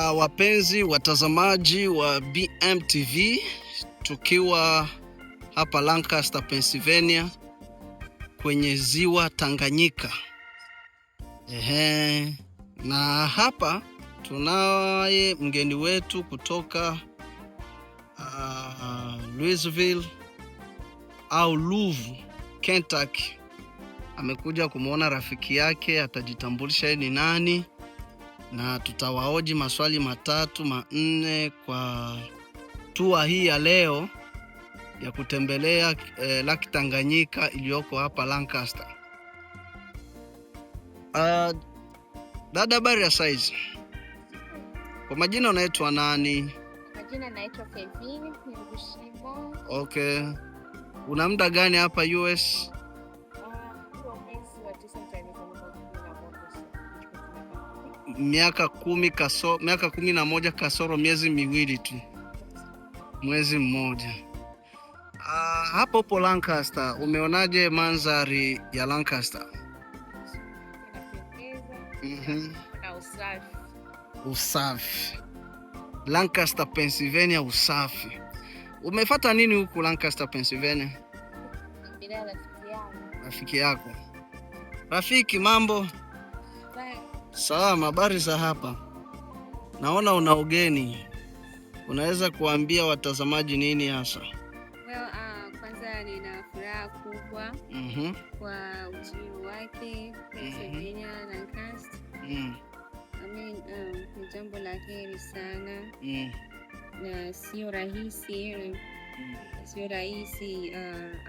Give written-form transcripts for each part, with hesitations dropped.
Wapenzi watazamaji wa BMTV, tukiwa hapa Lancaster, Pennsylvania kwenye ziwa Tanganyika. Na hapa tunaye mgeni wetu kutoka Louisville au Louisville, Kentucky. Amekuja kumuona rafiki yake, atajitambulisha ni nani, na tutawaoji maswali 3-4 kwa tour hii ya leo ya kutembelea Lake Tanganyika iliyoko hapa Lancaster. Dada, habari ya size? Kwa majina unaitwa nani? Majina naitwa Kevin Nigushimo. Okay. Una muda gani hapa US? Miaka 11 kasoro miezi miwili tu. Mwezi mmoja. Hapo upo Lancaster, umeonaje mandhari ya Lancaster? Na usafi. Lancaster, Pennsylvania, usafi. Umefuata nini huku Lancaster, Pennsylvania? Rafiki yako. Rafiki, mambo? Salama, habari za hapa? Naona una ugeni. Unaweza kuambia watazamaji nini hasa? Kwanza nina furaha kubwa kwa ujio wake Pennsylvania na Lancaster. Ni jambo la heri sana. Na sio rahisi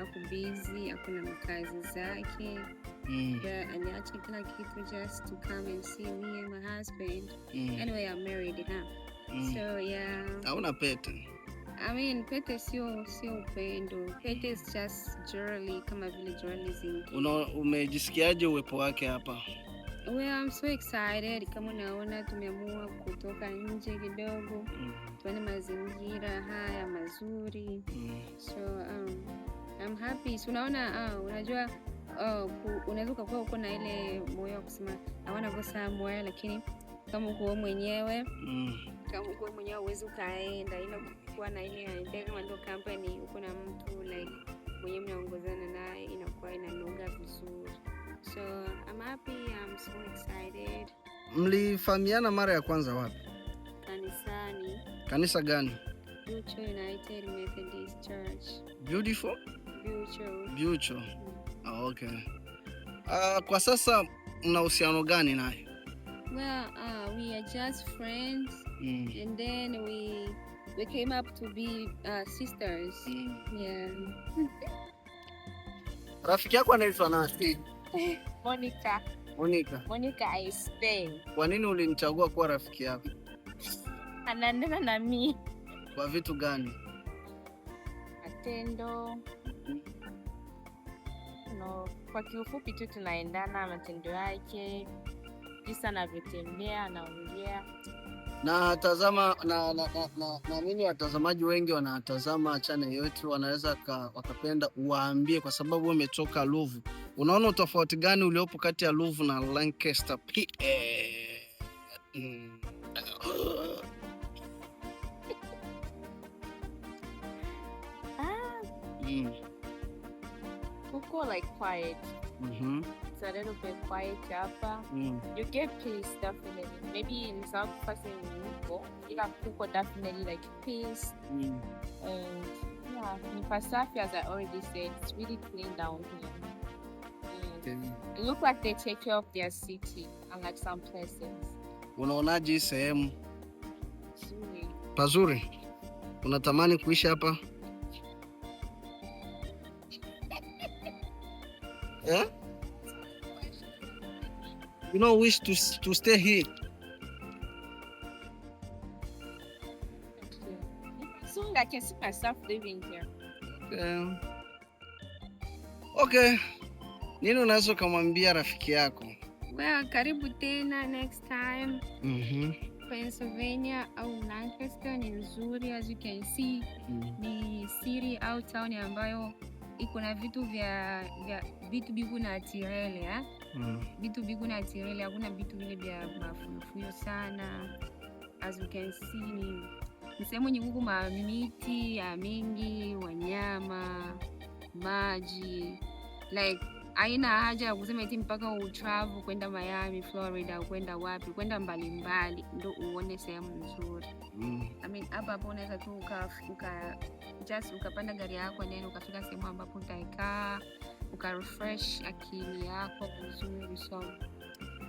ako busy, akuna makazi zake. Aliacha kila kitu just to come and see me and my husband. Anyway, I'm married now. So yeah. Hauna pete? Pete sio upendo. Pete is just jewelry kama vile jewelry zingine. Umejisikiaje uwepo wake hapa? Well, I'm so excited. Kama unaona tumeamua kutoka nje kidogo. Tuone mazingira haya mazuri. So I'm happy. So unajua unaweza kuwa uko na ile moyo wa kusema I want to go somewhere, lakini kama uko mwenyewe uwezi ukaenda, ila kuwa na ile ndege ndio company, uko na mtu like mwenye mnaongozana naye, inakuwa inanoga vizuri. So I'm happy, I'm so excited. Mlifahamiana mara ya kwanza wapi? Kanisani. Kanisa gani? Bucho United Methodist Church. Beautiful? Bucho. Okay. Kwa sasa mna uhusiano gani naye? Well, we are just friends. And then we came up to be sisters. Yeah. Rafiki yako anaitwa nani? Monica Aispe. Kwa nini ulinichagua kuwa rafiki yako? Anaendana na mimi. Kwa vitu gani? Matendo. Kwa kiufupi tu tunaendana, matendo yake, jinsi anavyotembea, anaongea. Na tazama na mimi watazamaji wengi wanatazama channel yetu, wanaweza wakapenda uwaambie, kwa sababu wewe umetoka Louisville. Unaona utofauti gani uliopo kati ya Louisville na Lancaster? Uko like quiet. It's a little bit quiet hapa. You get peace definitely. Maybe in some person uko, ila uko definitely like peace. And yeah, ni pasafi, as I already said, it's really clean down here. It looks like they take care of their city, unlike some places. Unaonaje hii sehemu? Pazuri. Unatamani kuishi hapa? Yeah? You wish to stay here? Soon I can see myself living here. Okay. Nini unaweza kumwambia rafiki yako? Well, karibu tena next time. Pennsylvania au Lancaster ni nzuri, as you can see. Ni city au town ambayo iko na vitu bigu na atirele, vitu bigu na atirele, hakuna vitu vile vya mafuyo sana. as you can see ni sehemu yenye kuko miti ya mingi, wanyama, maji, like haina haja ya kusema eti mpaka utravel kwenda Miami, Florida au kwenda wapi, kwenda mbalimbali ndo uone sehemu nzuri. I mean hapa unaweza tu ukapanda gari yako neno ukafika sehemu ambapo utakaa ukarefresh akili yako vizuri. So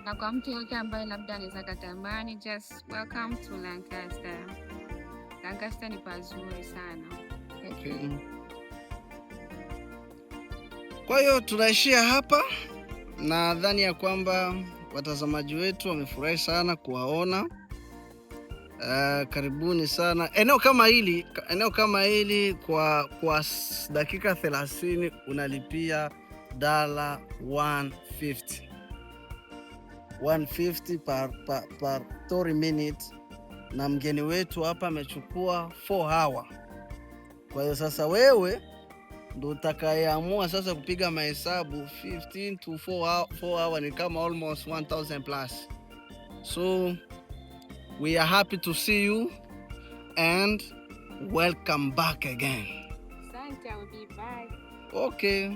na kwa mtu yote ambaye labda anaweza katamani, just welcome to Lancaster. Lancaster ni pazuri sana. Okay. Kwa hiyo tunaishia hapa. Nadhani ya kwamba watazamaji wetu wamefurahi sana kuwaona. Karibuni sana. Eneo kama hili kwa dakika 30 unalipia $150. $150 per 30 minutes, na mgeni wetu hapa amechukua 4 hours. Kwa hiyo sasa wewe ndo utakayeamua sasa kupiga mahesabu. 15 to 4 hours ni kama almost 1000 plus. So we are happy to see you and welcome back again. Asante, I will be back. Okay.